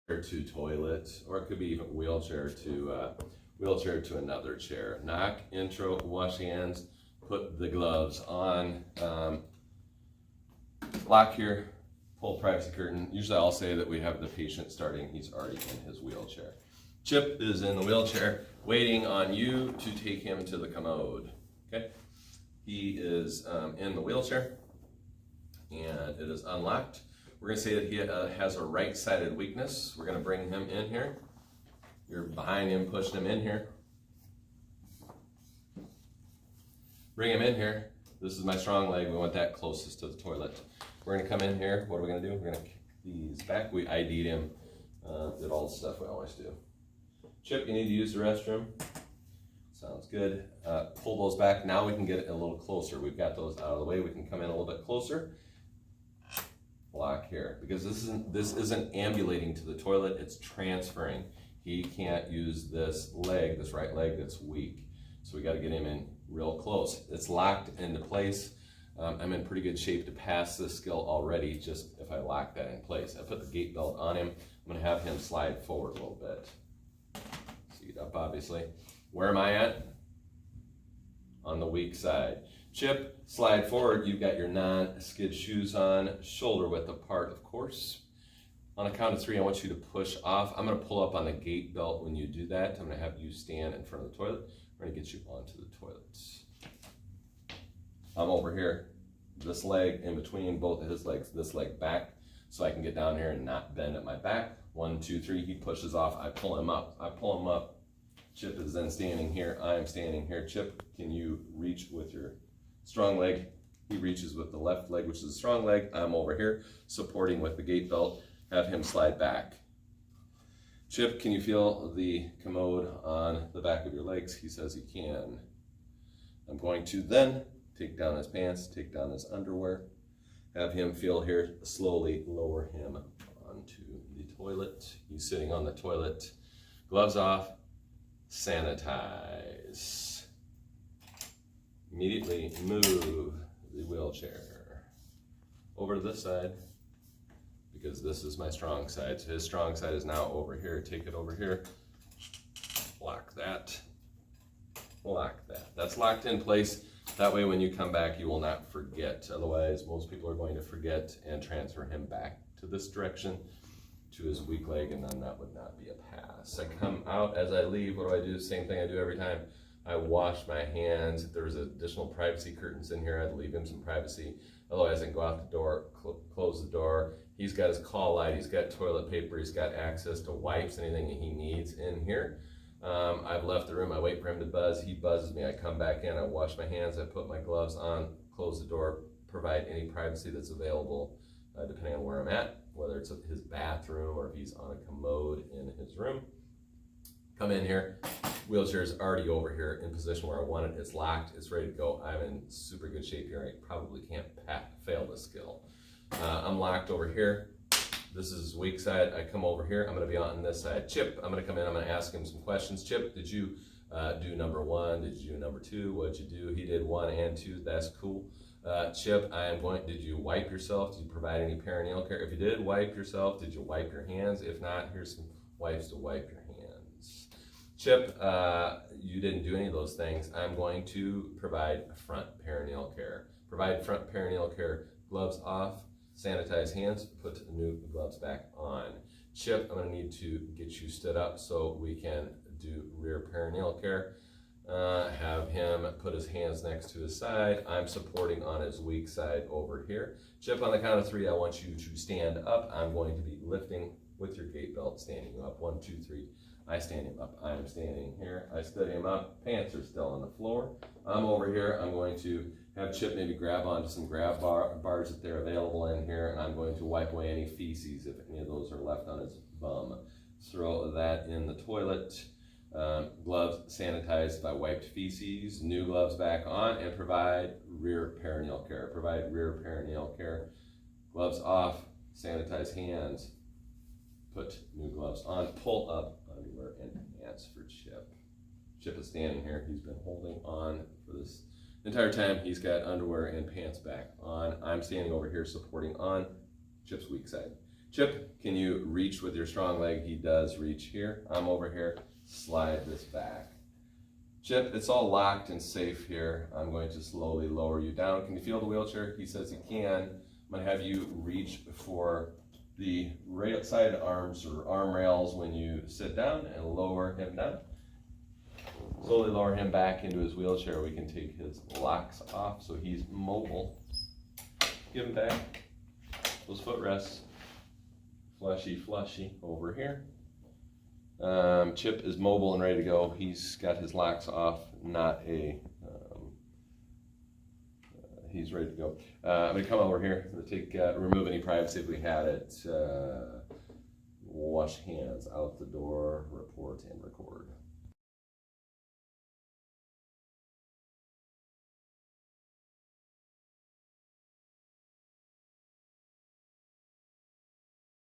to toilet, or it could be even wheelchair to another chair. Knock, intro, wash hands, put the gloves on, lock here, pull privacy curtain. Usually I'll say that we have the patient starting, he's already in his wheelchair. Chip is in the wheelchair, waiting on you to take him to the commode. Okay, he is in the wheelchair, and it is unlocked. We're going to say that he has a right-sided weakness. We're going to bring him in here. You're behind him, pushing him in here. Bring him in here. This is my strong leg. We want that closest to the toilet. We're going to come in here. What are we going to do? We're going to kick these back. We ID'd him. Did all the stuff we always do. Chip, you need to use the restroom. Sounds good. Pull those back. Now we can get it a little closer. We've got those out of the way. We can come in a little bit closer. Lock here, because this isn't ambulating to the toilet, it's transferring. He can't use this leg, this right leg that's weak. So we got to get him in real close. It's locked into place. I'm in pretty good shape to pass this skill already, just if I lock that in place. I put the gait belt on him. I'm going to have him slide forward a little bit. Seat up, obviously. Where am I at? On the weak side. Chip, slide forward. You've got your non-skid shoes on, shoulder width apart, of course. On a count of 3, I want you to push off. I'm going to pull up on the gait belt when you do that. I'm going to have you stand in front of the toilet. We're going to get you onto the toilet. I'm over here, this leg in between both of his legs, this leg back, so I can get down here and not bend at my back. 1, 2, 3, he pushes off. I pull him up. I pull him up. Chip is then standing here. I am standing here. Chip, can you reach with your strong leg? He reaches with the left leg, which is a strong leg. I'm over here supporting with the gait belt. Have him slide back. Chip, can you feel the commode on the back of your legs? He says he can. I'm going to then take down his pants, take down his underwear, have him feel here, slowly lower him onto the toilet. He's sitting on the toilet. Gloves off, sanitize. Immediately move the wheelchair over to this side, because this is my strong side. So his strong side is now over here. Take it over here. Lock that. Lock that. That's locked in place. That way when you come back, you will not forget. Otherwise, most people are going to forget and transfer him back to this direction, to his weak leg, and then that would not be a pass. I come out. As I leave, what do? Same thing I do every time. I wash my hands. If there's additional privacy curtains in here, I'd leave him some privacy. Otherwise, I can go out the door, close the door. He's got his call light. He's got toilet paper. He's got access to wipes, anything that he needs in here. I've left the room. I wait for him to buzz. He buzzes me. I come back in. I wash my hands. I put my gloves on, close the door, provide any privacy that's available, depending on where I'm at, whether it's his bathroom or if he's on a commode in his room. Come in here. Wheelchair is already over here in position where I want it. It's locked. It's ready to go. I'm in super good shape here. I probably can't fail this skill. I'm locked over here. This is his weak side. I come over here. I'm going to be on this side. Chip, I'm going to come in. I'm going to ask him some questions. Chip, did you do number 1? Did you do number 2? What'd you do? He did 1 and 2. That's cool. Chip, did you wipe yourself? Did you provide any perineal care? If you did wipe yourself, did you wipe your hands? If not, here's some wipes to wipe your hands. Chip, you didn't do any of those things. I'm going to provide front perineal care. Provide front perineal care. Gloves off. Sanitize hands, put new gloves back on. Chip, I'm going to need to get you stood up so we can do rear perineal care. Have him put his hands next to his side. I'm supporting on his weak side over here. Chip, on the count of 3, I want you to stand up. I'm going to be lifting with your gait belt, standing you up. 1, 2, 3. I stand him up. I'm standing here. I stood him up. Pants are still on the floor. I'm over here. I'm going to have Chip maybe grab onto some grab bars if they're available in here, and I'm going to wipe away any feces if any of those are left on his bum. Throw that in the toilet. Gloves sanitized by wiped feces. New gloves back on, and provide rear perineal care. Provide rear perineal care. Gloves off. Sanitize hands. Put new gloves on. Pull up underwear and pants for Chip. Chip is standing here. He's been holding on for this entire time. He's got underwear and pants back on. I'm standing over here supporting on Chip's weak side. Chip, can you reach with your strong leg? He does reach here. I'm over here. Slide this back. Chip, it's all locked and safe here. I'm going to slowly lower you down. Can you feel the wheelchair? He says he can. I'm going to have you reach for the right side arms or arm rails when you sit down and lower him down. Slowly lower him back into his wheelchair. We can take his locks off so he's mobile. Give him back. Those footrests. Fleshy over here. Chip is mobile and ready to go. He's got his locks off, he's ready to go. I'm going to come over here. I'm going to remove any privacy if we had it. Wash hands out the door, report and record.